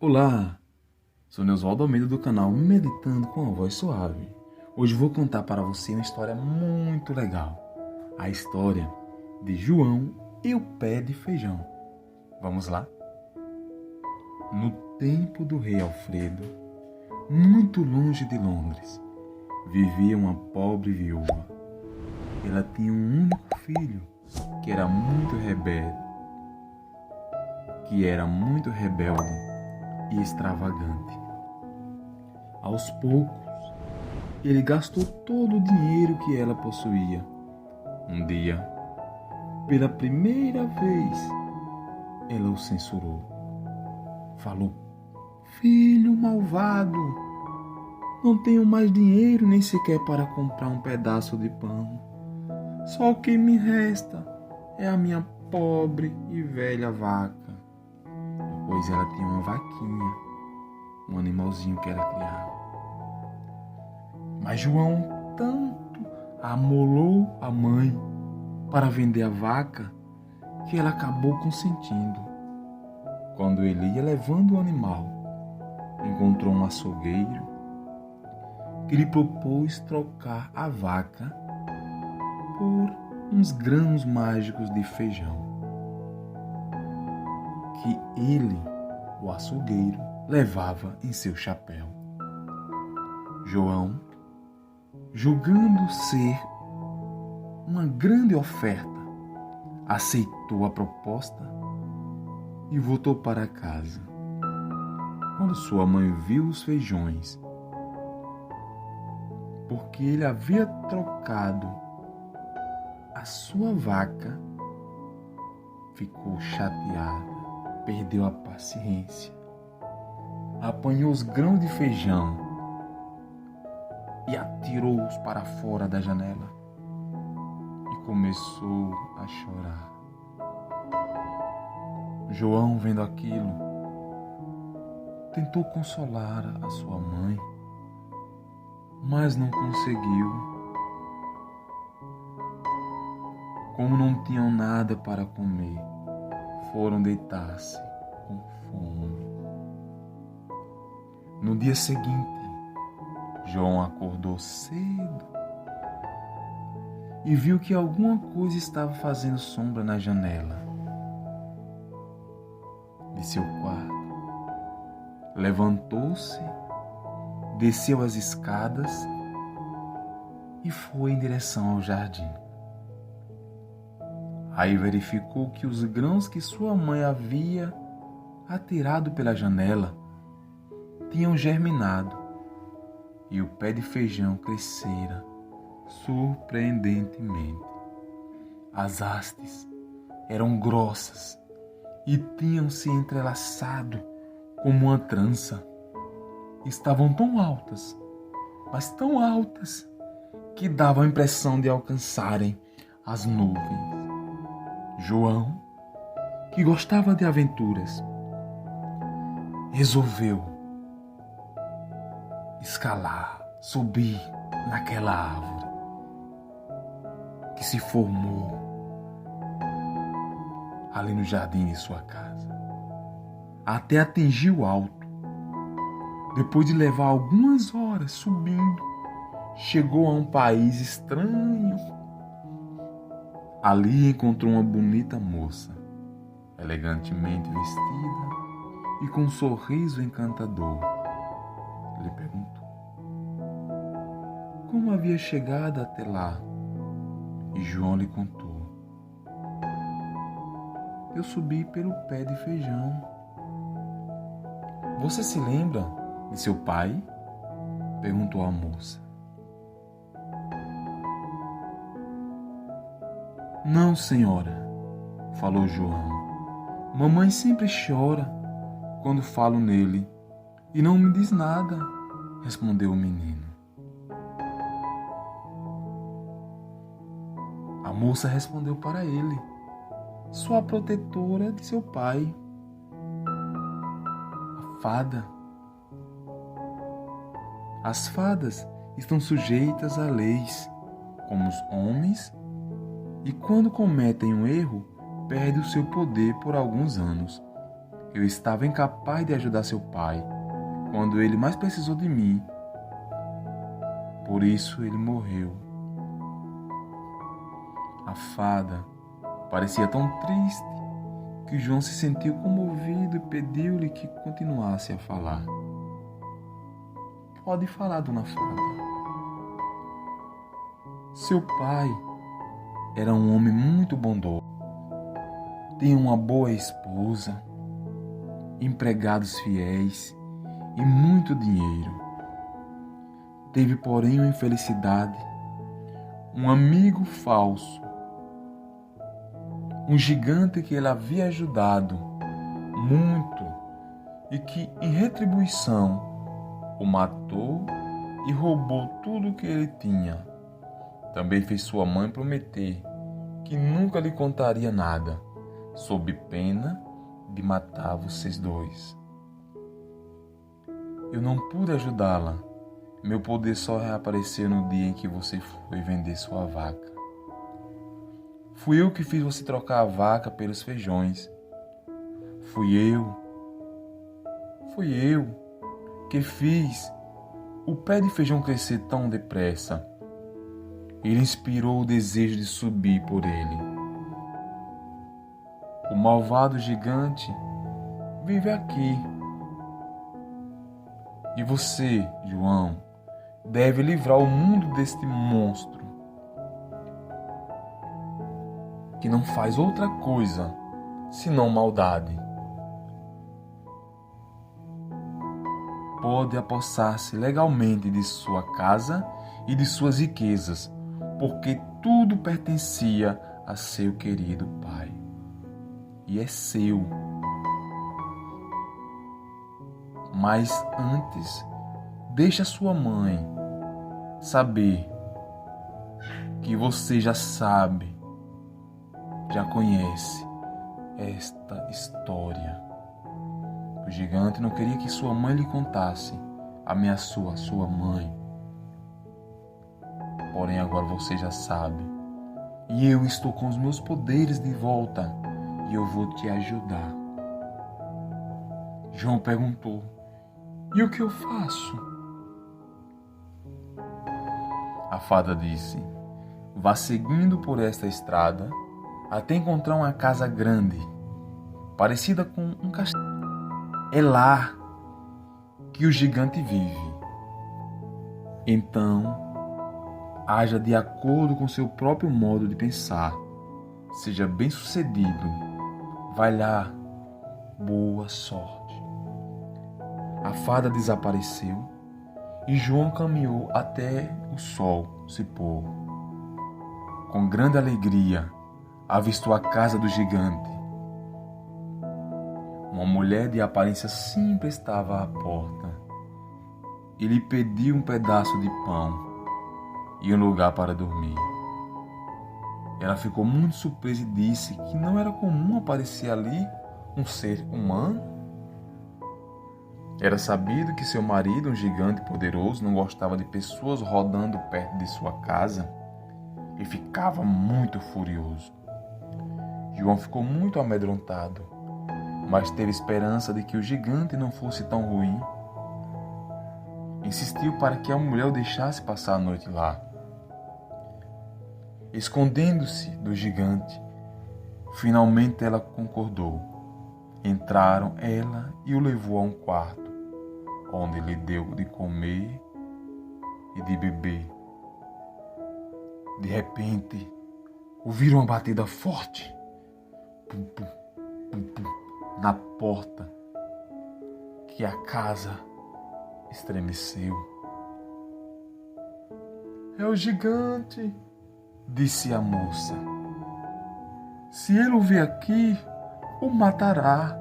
Olá, sou Neusvaldo Almeida do canal Meditando com a Voz Suave. Hoje vou contar para você uma história muito legal. A história de João e o pé de feijão. Vamos lá? No tempo do rei Alfredo, muito longe de Londres, vivia uma pobre viúva. Ela tinha um único filho que era muito rebelde e extravagante. Aos poucos, ele gastou todo o dinheiro que ela possuía. Um dia, pela primeira vez, ela o censurou. Falou: "Filho malvado, não tenho mais dinheiro nem sequer para comprar um pedaço de pão. Só o que me resta é a minha pobre e velha vaca." Pois ela tinha uma vaquinha, um animalzinho que ela criava. Mas João tanto amolou a mãe para vender a vaca que ela acabou consentindo. Quando ele ia levando o animal, encontrou um açougueiro que lhe propôs trocar a vaca por uns grãos mágicos de feijão que ele, o açougueiro, levava em seu chapéu. João, julgando ser uma grande oferta, aceitou a proposta e voltou para casa. Quando sua mãe viu os feijões, porque ele havia trocado a sua vaca, ficou chateada. Perdeu a paciência, apanhou os grãos de feijão e atirou-os para fora da janela e começou a chorar. João, vendo aquilo, tentou consolar a sua mãe, mas não conseguiu. Como não tinham nada para comer, foram deitar-se com fome. No dia seguinte, João acordou cedo e viu que alguma coisa estava fazendo sombra na janela de seu quarto. Levantou-se, desceu as escadas e foi em direção ao jardim. Aí verificou que os grãos que sua mãe havia atirado pela janela tinham germinado e o pé de feijão crescera surpreendentemente. As hastes eram grossas e tinham se entrelaçado como uma trança. Estavam tão altas, mas tão altas, que davam a impressão de alcançarem as nuvens. João, que gostava de aventuras, resolveu escalar, subir naquela árvore que se formou ali no jardim de sua casa, até atingir o alto. Depois de levar algumas horas subindo, chegou a um país estranho. Ali encontrou uma bonita moça, elegantemente vestida e com um sorriso encantador. Ele perguntou como havia chegado até lá, e João lhe contou: "Eu subi pelo pé de feijão." "Você se lembra de seu pai?" perguntou a moça. "Não, senhora", falou João. "Mamãe sempre chora quando falo nele e não me diz nada", respondeu o menino. A moça respondeu para ele: "Sou a protetora de seu pai, a fada. As fadas estão sujeitas a leis, como os homens, e quando cometem um erro, perde o seu poder por alguns anos. Eu estava incapaz de ajudar seu pai quando ele mais precisou de mim. Por isso ele morreu. A fada parecia tão triste que João se sentiu comovido e pediu-lhe que continuasse a falar. Pode falar, dona Fada. Seu pai era um homem muito bondoso. Tinha uma boa esposa, empregados fiéis e muito dinheiro. Teve, porém, uma infelicidade, um amigo falso, um gigante que ele havia ajudado muito e que, em retribuição, o matou e roubou tudo o que ele tinha. Também fez sua mãe prometer que nunca lhe contaria nada, sob pena de matar vocês dois. Eu não pude ajudá-la. Meu poder só reapareceu no dia em que você foi vender sua vaca. Fui eu que fiz você trocar a vaca pelos feijões. Fui eu que fiz o pé de feijão crescer tão depressa. Ele inspirou o desejo de subir por ele. O malvado gigante vive aqui. E você, João, deve livrar o mundo deste monstro que não faz outra coisa senão maldade. Pode apossar-se legalmente de sua casa e de suas riquezas, porque tudo pertencia a seu querido pai. E é seu. Mas antes, deixa sua mãe saber que você já sabe, já conhece esta história. O gigante não queria que sua mãe lhe contasse, ameaçou a sua mãe. Porém, agora você já sabe. E eu estou com os meus poderes de volta e eu vou te ajudar. João perguntou: e o que eu faço? A fada disse: vá seguindo por esta estrada até encontrar uma casa grande, parecida com um castelo. É lá que o gigante vive. Então, haja de acordo com seu próprio modo de pensar. Seja bem-sucedido. Vai lá. Boa sorte. A fada desapareceu e João caminhou até o sol se pôr. Com grande alegria, avistou a casa do gigante. Uma mulher de aparência simples estava à porta. Ele pediu um pedaço de pão e um lugar para dormir. Ela ficou muito surpresa e disse que não era comum aparecer ali um ser humano. Era sabido que seu marido, um gigante poderoso, não gostava de pessoas rodando perto de sua casa e ficava muito furioso. João ficou muito amedrontado, mas teve esperança de que o gigante não fosse tão ruim. Insistiu para que a mulher o deixasse passar a noite lá. Escondendo-se do gigante, finalmente ela concordou. Entraram ela e o levou a um quarto, onde lhe deu de comer e de beber. De repente, ouviram uma batida forte, pum, pum, pum, pum, na porta, que a casa estremeceu. É o gigante, disse a moça. Se ele o ver aqui, o matará,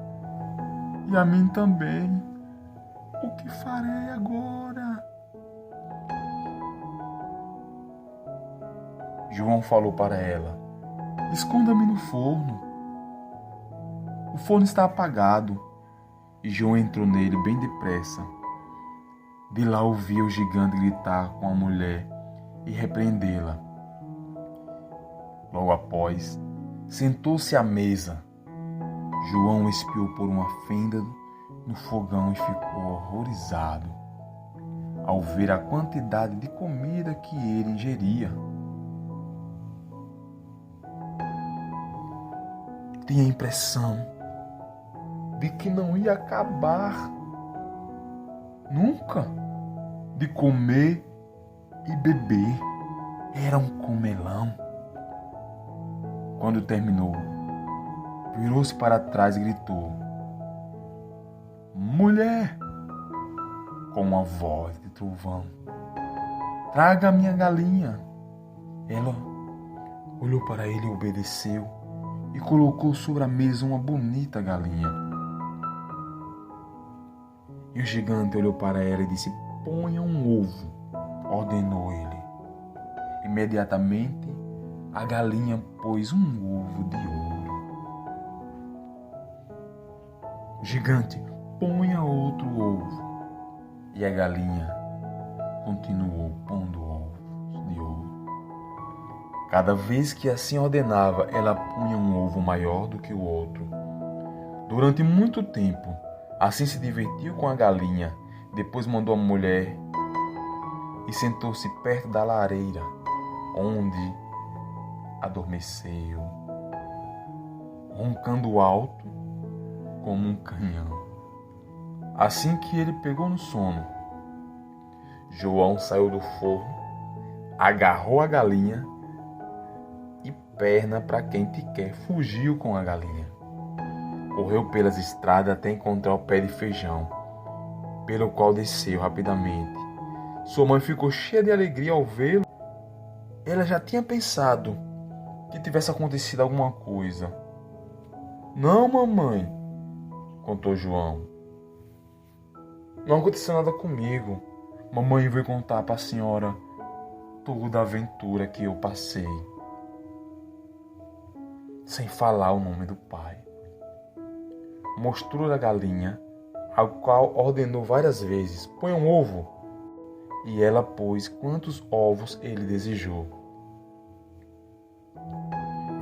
e a mim também. O que farei agora? João falou para ela: esconda-me no forno. O forno está apagado. E João entrou nele bem depressa. De lá ouvia o gigante gritar com a mulher e repreendê-la. Logo após, sentou-se à mesa. João espiou por uma fenda no fogão e ficou horrorizado ao ver a quantidade de comida que ele ingeria. Tinha a impressão de que não ia acabar nunca de comer e beber. Era um comelão. Quando terminou, virou-se para trás e gritou: "Mulher!" com uma voz de trovão, "traga a minha galinha." Ela olhou para ele e obedeceu e colocou sobre a mesa uma bonita galinha. E o gigante olhou para ela e disse: "Ponha um ovo", ordenou ele. Imediatamente, a galinha pôs um ovo de ouro. O gigante: "Ponha outro ovo." E a galinha continuou pondo ovos de ouro. Cada vez que assim ordenava, ela punha um ovo maior do que o outro. Durante muito tempo, assim se divertiu com a galinha. Depois mandou a mulher e sentou-se perto da lareira, onde adormeceu, roncando alto como um canhão. Assim que ele pegou no sono, João saiu do forno, agarrou a galinha e, perna para quem te quer, fugiu com a galinha. Correu pelas estradas até encontrar o pé de feijão, pelo qual desceu rapidamente. Sua mãe ficou cheia de alegria ao vê-lo. Ela já tinha pensado que tivesse acontecido alguma coisa. "Não, mamãe", contou João. "Não aconteceu nada comigo. Mamãe veio contar para a senhora toda a aventura que eu passei." Sem falar o nome do pai. Mostrou a galinha, ao qual ordenou várias vezes: "Põe um ovo." E ela pôs quantos ovos ele desejou.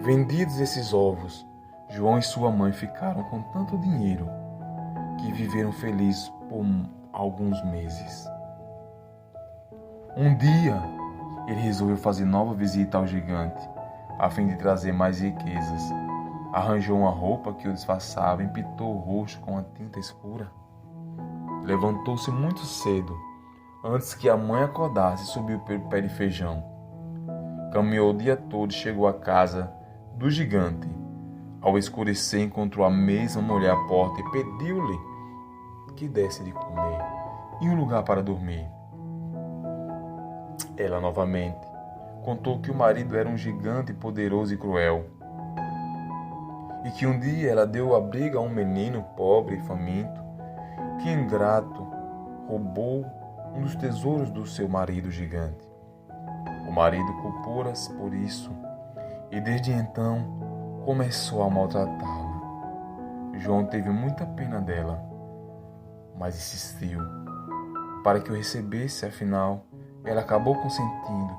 Vendidos esses ovos, João e sua mãe ficaram com tanto dinheiro que viveram felizes por alguns meses. Um dia, ele resolveu fazer nova visita ao gigante, a fim de trazer mais riquezas. Arranjou uma roupa que o disfarçava e pintou o rosto com a tinta escura. Levantou-se muito cedo, antes que a mãe acordasse, e subiu pelo pé de feijão. Caminhou o dia todo e chegou à casa do gigante. Ao escurecer, encontrou a mesma mulher à porta e pediu-lhe que desse de comer e um lugar para dormir. Ela novamente contou que o marido era um gigante poderoso e cruel, e que um dia ela deu abrigo a um menino pobre e faminto, que ingrato roubou um dos tesouros do seu marido gigante. O marido culpou-a por isso e desde então começou a maltratá-la. João teve muita pena dela, mas insistiu para que o recebesse. Afinal, ela acabou consentindo,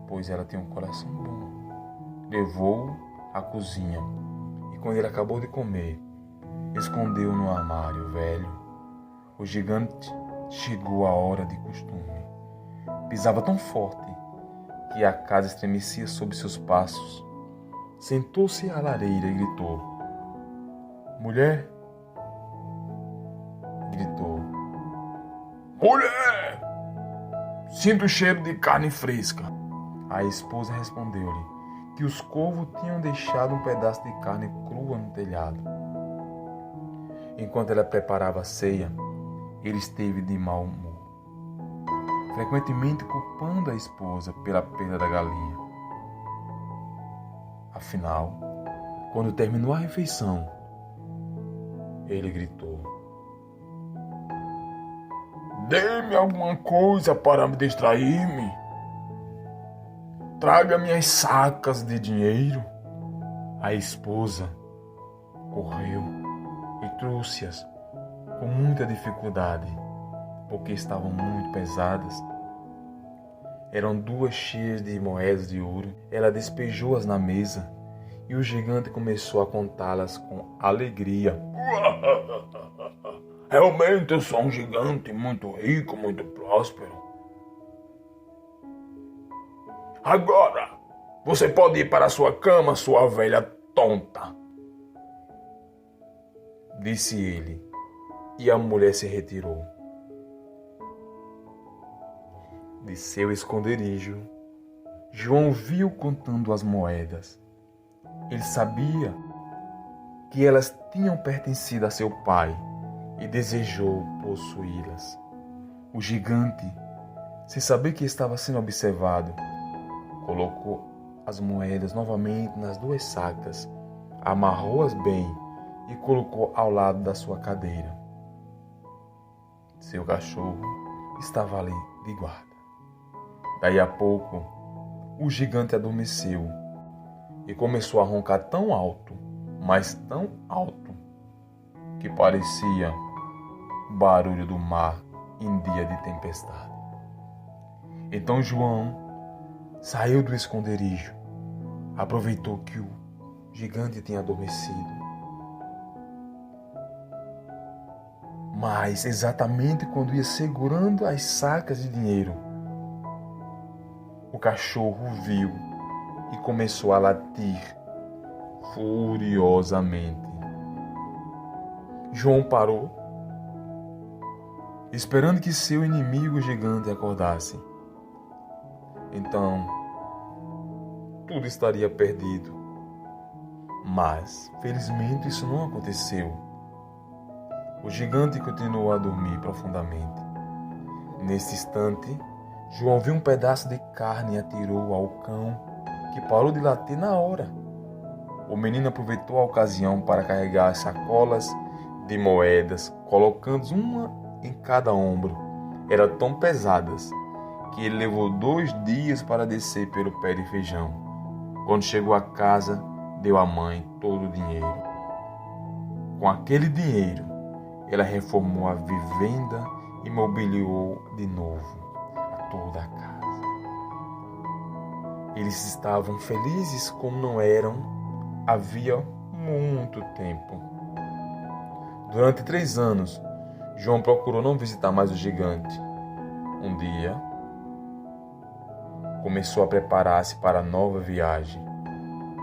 pois ela tem um coração bom. Levou-o à cozinha e, quando ele acabou de comer, escondeu-o no armário velho. O gigante chegou a hora de costume. Pisava tão forte que a casa estremecia sob seus passos. Sentou-se à lareira e gritou: "Mulher!" Gritou: "Mulher! Sinto o cheiro de carne fresca." A esposa respondeu-lhe que os corvos tinham deixado um pedaço de carne crua no telhado. Enquanto ela preparava a ceia, ele esteve de mau humor, frequentemente culpando a esposa pela perda da galinha. Afinal, quando terminou a refeição, ele gritou: "Dê-me alguma coisa para me distrair-me. Traga minhas sacas de dinheiro." A esposa correu e trouxe-as com muita dificuldade, porque estavam muito pesadas. Eram 2 cheias de moedas de ouro. Ela despejou-as na mesa e o gigante começou a contá-las com alegria. Realmente eu sou um gigante muito rico, muito próspero. Agora, você pode ir para a sua cama, sua velha tonta, disse ele, e a mulher se retirou. De seu esconderijo, João viu contando as moedas. Ele sabia que elas tinham pertencido a seu pai e desejou possuí-las. O gigante, sem saber que estava sendo observado, colocou as moedas novamente nas 2 sacas, amarrou-as bem e colocou ao lado da sua cadeira. Seu cachorro estava ali de guarda. Daí a pouco, o gigante adormeceu e começou a roncar tão alto, mas tão alto, que parecia barulho do mar em dia de tempestade. Então João saiu do esconderijo, aproveitou que o gigante tinha adormecido. Mas exatamente quando ia segurando as sacas de dinheiro, o cachorro viu e começou a latir furiosamente. João parou, esperando que seu inimigo gigante acordasse. Então, tudo estaria perdido. Mas, felizmente, isso não aconteceu. O gigante continuou a dormir profundamente. Nesse instante, João viu um pedaço de carne e atirou ao cão, que parou de latir na hora. O menino aproveitou a ocasião para carregar as sacolas de moedas, colocando uma em cada ombro. Eram tão pesadas que ele levou 2 dias para descer pelo pé de feijão. Quando chegou a casa, deu à mãe todo o dinheiro. Com aquele dinheiro, ela reformou a vivenda e mobiliou de novo toda a casa. Eles estavam felizes como não eram havia muito tempo. Durante 3 anos, João procurou não visitar mais o gigante. Um dia, começou a preparar-se para a nova viagem.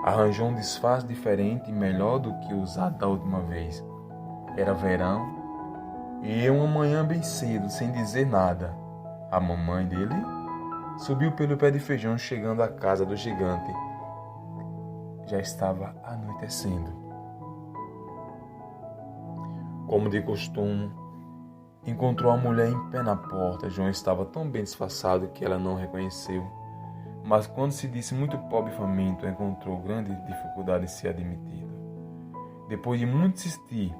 Arranjou um disfarce diferente e melhor do que o usado da última vez. Era verão e uma manhã bem cedo, sem dizer nada, a mamãe dele subiu pelo pé de feijão, chegando à casa do gigante. Já estava anoitecendo. Como de costume, encontrou a mulher em pé na porta. João estava tão bem disfarçado que ela não o reconheceu. Mas quando se disse muito pobre e faminto, encontrou grande dificuldade em ser admitido. Depois de muito insistir,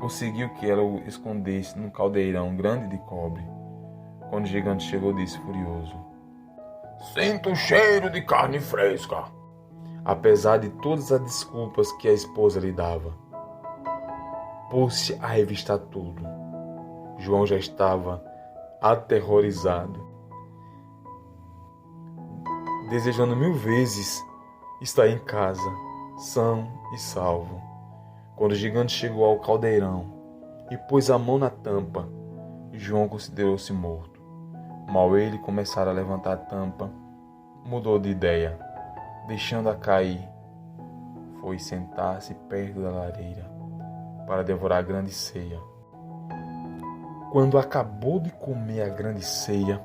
conseguiu que ela o escondesse num caldeirão grande de cobre. Quando o gigante chegou, disse furioso: "Sinto o cheiro de carne fresca." Apesar de todas as desculpas que a esposa lhe dava, pôs-se a revistar tudo. João já estava aterrorizado, desejando 1000 vezes estar em casa, são e salvo. Quando o gigante chegou ao caldeirão e pôs a mão na tampa, João considerou-se morto. Mal ele começara a levantar a tampa, mudou de ideia. Deixando-a cair, foi sentar-se perto da lareira para devorar a grande ceia. Quando acabou de comer a grande ceia,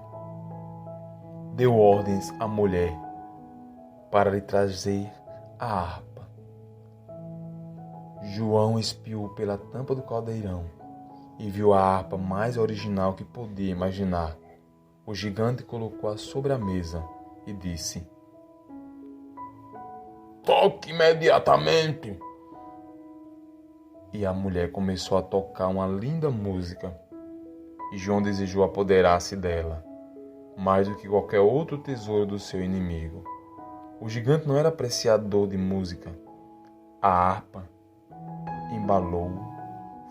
deu ordens à mulher para lhe trazer a harpa. João espiou pela tampa do caldeirão e viu a harpa mais original que podia imaginar. O gigante colocou-a sobre a mesa e disse: "Toque imediatamente." E a mulher começou a tocar uma linda música. E João desejou apoderar-se dela, mais do que qualquer outro tesouro do seu inimigo. O gigante não era apreciador de música. A harpa embalou-o,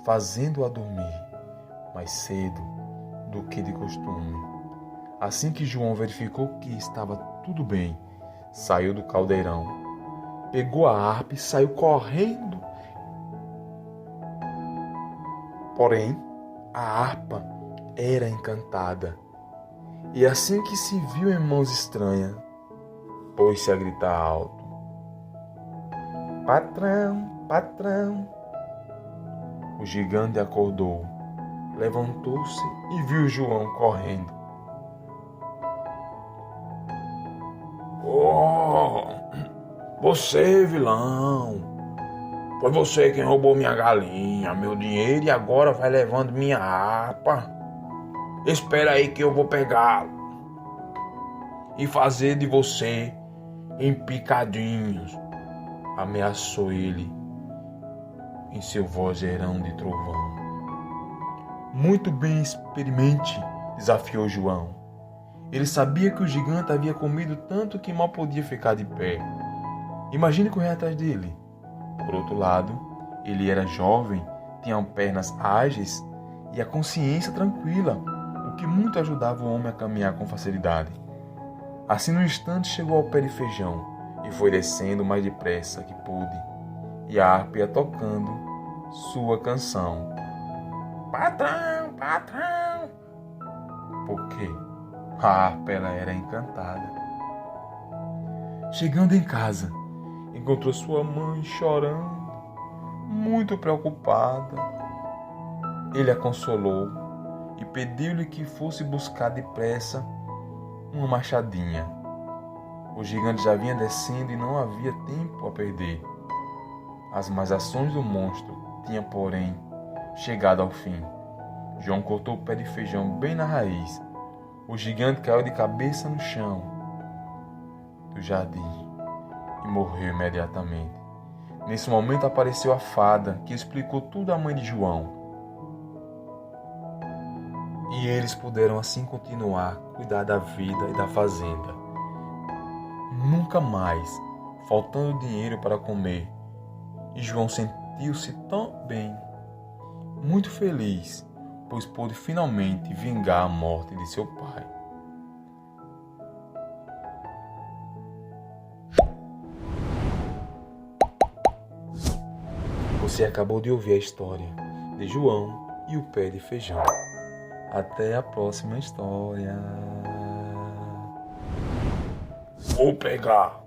fazendo-a dormir mais cedo do que de costume. Assim que João verificou que estava tudo bem, saiu do caldeirão, pegou a harpa e saiu correndo. Porém, a harpa era encantada. E assim que se viu em mãos estranhas, pôs-se a gritar alto: "Patrão, patrão!" O gigante acordou, levantou-se e viu João correndo. "Oh, você, vilão! Foi você quem roubou minha galinha, meu dinheiro e agora vai levando minha harpa. Espera aí que eu vou pegá-lo e fazer de você em picadinhos", ameaçou ele em seu vozeirão de trovão. "Muito bem, experimente", desafiou João. Ele sabia que o gigante havia comido tanto que mal podia ficar de pé. Imagine correr atrás dele. Por outro lado, ele era jovem, tinha pernas ágeis e a consciência tranquila, o que muito ajudava o homem a caminhar com facilidade. Assim, no instante, chegou ao pé de feijão e foi descendo o mais depressa que pôde, e a harpa ia tocando sua canção. "Patrão, patrão!" Por quê? A harpa ela era encantada. Chegando em casa, encontrou sua mãe chorando, muito preocupada. Ele a consolou e pediu-lhe que fosse buscar depressa uma machadinha. O gigante já vinha descendo e não havia tempo a perder. As más ações do monstro tinham, porém, chegado ao fim. João cortou o pé de feijão bem na raiz. O gigante caiu de cabeça no chão do jardim e morreu imediatamente. Nesse momento apareceu a fada, que explicou tudo à mãe de João. E eles puderam assim continuar a cuidar da vida e da fazenda. Nunca mais faltando dinheiro para comer. E João sentiu-se tão bem, muito feliz, pois pôde finalmente vingar a morte de seu pai. Você acabou de ouvir a história de João e o pé de feijão. Até a próxima história. Vou pegar